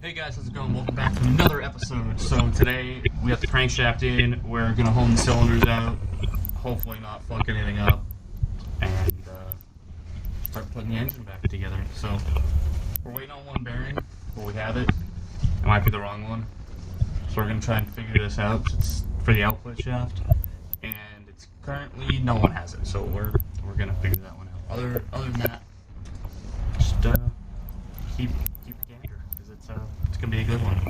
Hey guys, how's it going? Welcome back to another episode. So today we have the crankshaft in. We're gonna hone the cylinders out, hopefully not fuck anything up, and start putting the engine back together. So we're waiting on one bearing, but we have it. It might be the wrong one, so we're gonna try and figure this out. It's for the output shaft, and it's currently no one has it, so we're gonna figure that one out. Other than that, just keep gander, because it's gonna be a good one.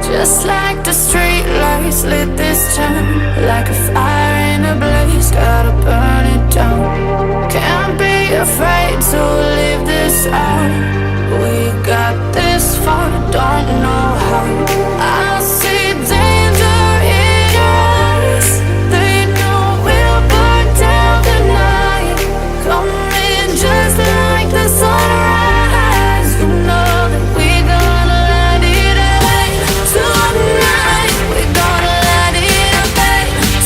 Just like the street lights lit this town, like a fire in a blaze, gotta burn it down. Can't be afraid to leave this out. We got this far, don't know how. I see danger in your eyes. They know we'll burn down the night. Coming just like the sunrise. You know that we're gonna light it up tonight. We're gonna light it up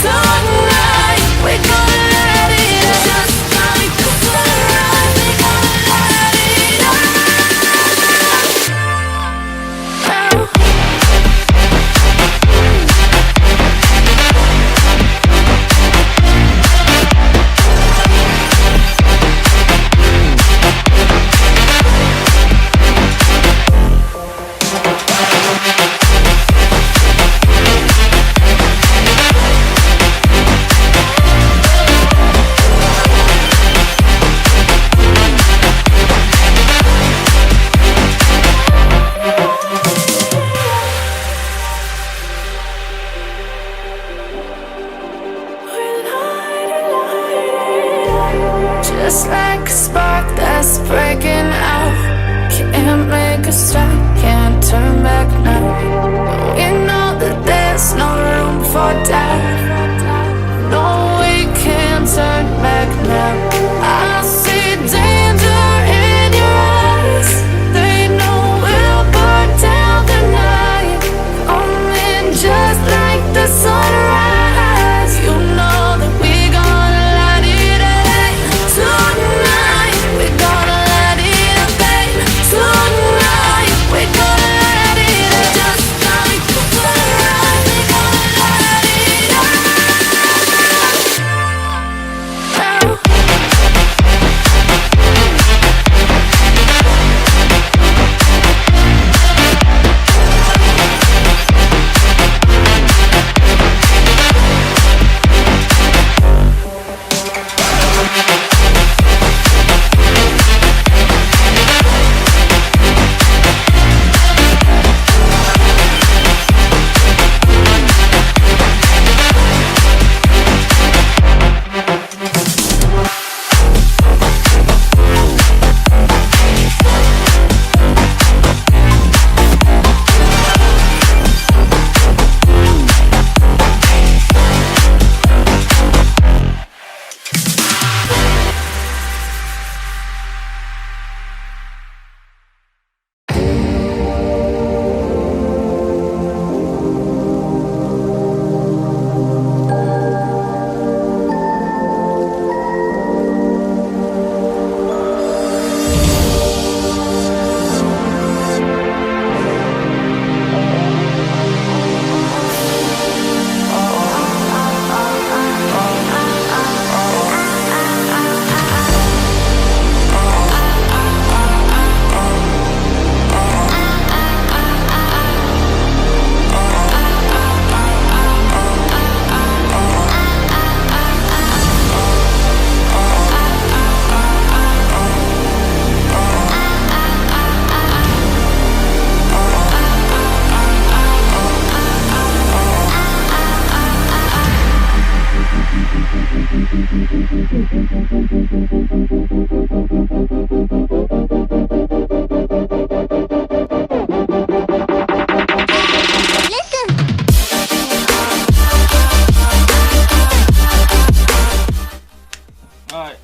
tonight. We're gonna light it up just like the sunrise. We're gonna light it up. just like a spark that's breaking out. Can't make a stop, can't turn back now. We know that there's no room for doubt. No, we can't turn back now. I see danger in your eyes. They know we'll burn down the night. Coming just like the sunrise. You know that we gonna light it up tonight. We gonna light it up, babe. Tonight we gonna light it up just like the sunrise. We gonna light it up now. Alright,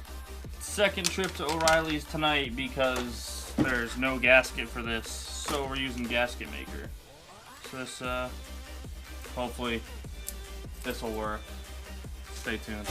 second trip to O'Reilly's tonight because there's no gasket for this, so we're using gasket maker. So this, hopefully this will work. Stay tuned.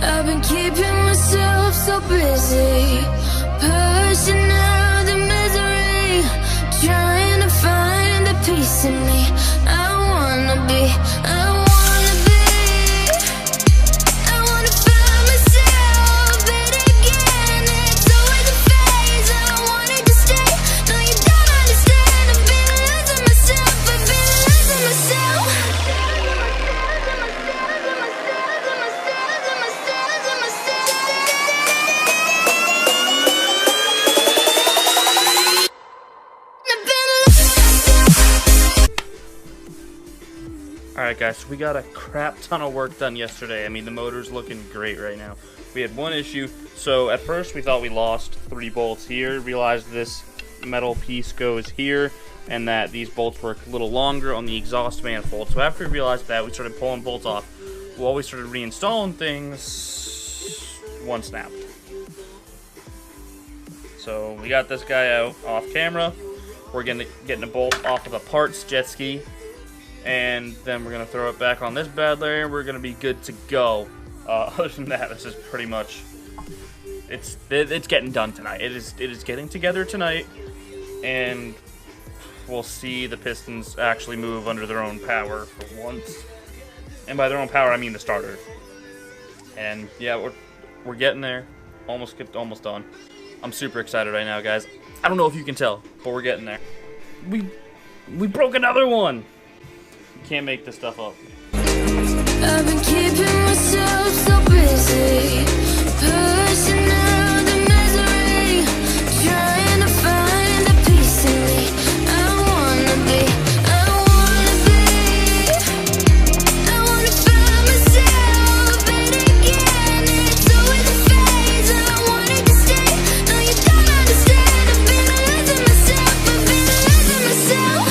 I've been keeping myself so busy, pushing out the misery, trying to find the peace in me. I wanna be, I wanna be, I wanna find myself in Alright guys, so we got a crap ton of work done yesterday. I mean, the motor's looking great right now. We had one issue. So at first we thought we lost 3 bolts here. Realized this metal piece goes here, and that these bolts were a little longer on the exhaust manifold. So after we realized that, we started pulling bolts off. While we started reinstalling things, one snapped. So we got this guy out off camera. We're getting a bolt off of the parts jet ski, and then we're gonna throw it back on this bad layer. We're gonna be good to go. Other than that, this is pretty much it's getting done tonight. It is getting together tonight, and we'll see the pistons actually move under their own power for once. And by their own power, I mean the starter. And yeah, we're getting there. Almost done. I'm super excited right now, guys. I don't know if you can tell, but we're getting there. We broke another one. You can't make this stuff up. I've been keeping myself so busy, pushing out the misery, trying to find a piece in me. I wanna be, I wanna find myself, but again, it's always a phase. I wanted to stay, no you don't understand. I've been losing myself, I've been losing myself.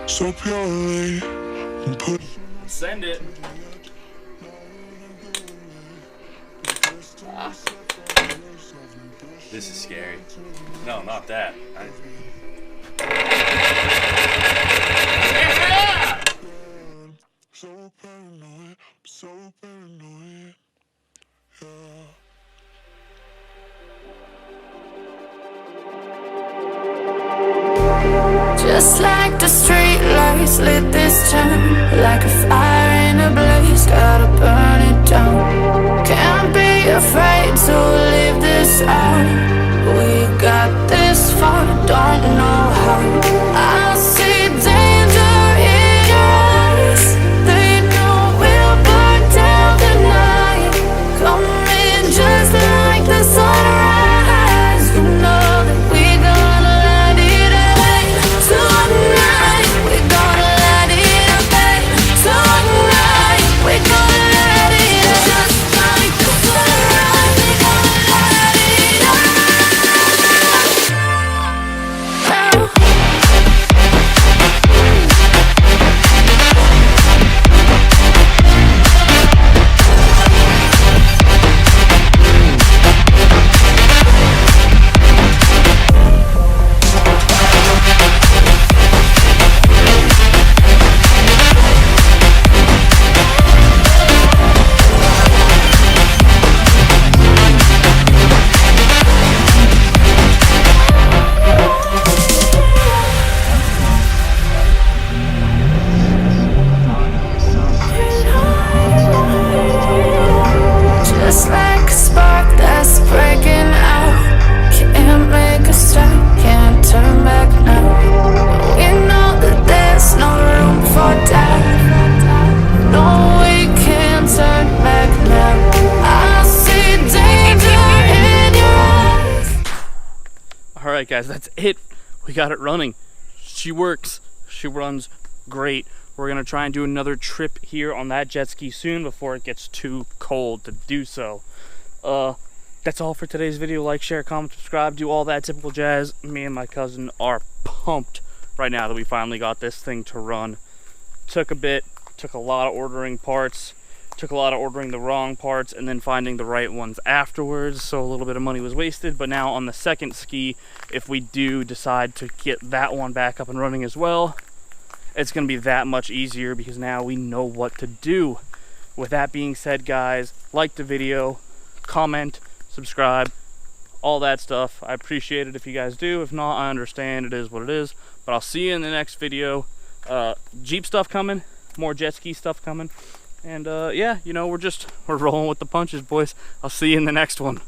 So purely put. Send it. This is scary. No, not that. So paranoid, so paranoid. Yeah. Just like the street lights lit this town, like a fire in a blaze, gotta burn it down. Can't be afraid to leave this out. We got this far, don't know how. I see danger in your eyes. They know we'll burn down the night. Coming just like the sunrise. You know that we're gonna light it up tonight. We're gonna light it up tonight. We're gonna light it up just like the sunrise. We're gonna light it up now. Just like a spark that's breaking out. Can't make a stop, can't turn back now. We know that there's no room for doubt. No, we can't turn back now. I see danger in your eyes. Alright guys, that's it. We got it running. She works. She runs great. We're gonna try and do another trip here on that jet ski soon before it gets too cold to do so. that's all for today's video. Like, share, comment, subscribe, do all that typical jazz. Me and my cousin are pumped right now that we finally got this thing to run. Took a bit, took a lot of ordering parts, took a lot of ordering the wrong parts, and then finding the right ones afterwards, so a little bit of money was wasted. But now on the second ski, if we do decide to get that one back up and running as well, it's going to be that much easier because now we know what to do. With that being said, guys, like the video, comment, subscribe, all that stuff. I appreciate it if you guys do. If not, I understand. It is what it is. But I'll see you in the next video. Jeep stuff coming, more jet ski stuff coming. And yeah, you know, we're rolling with the punches, boys. I'll see you in the next one.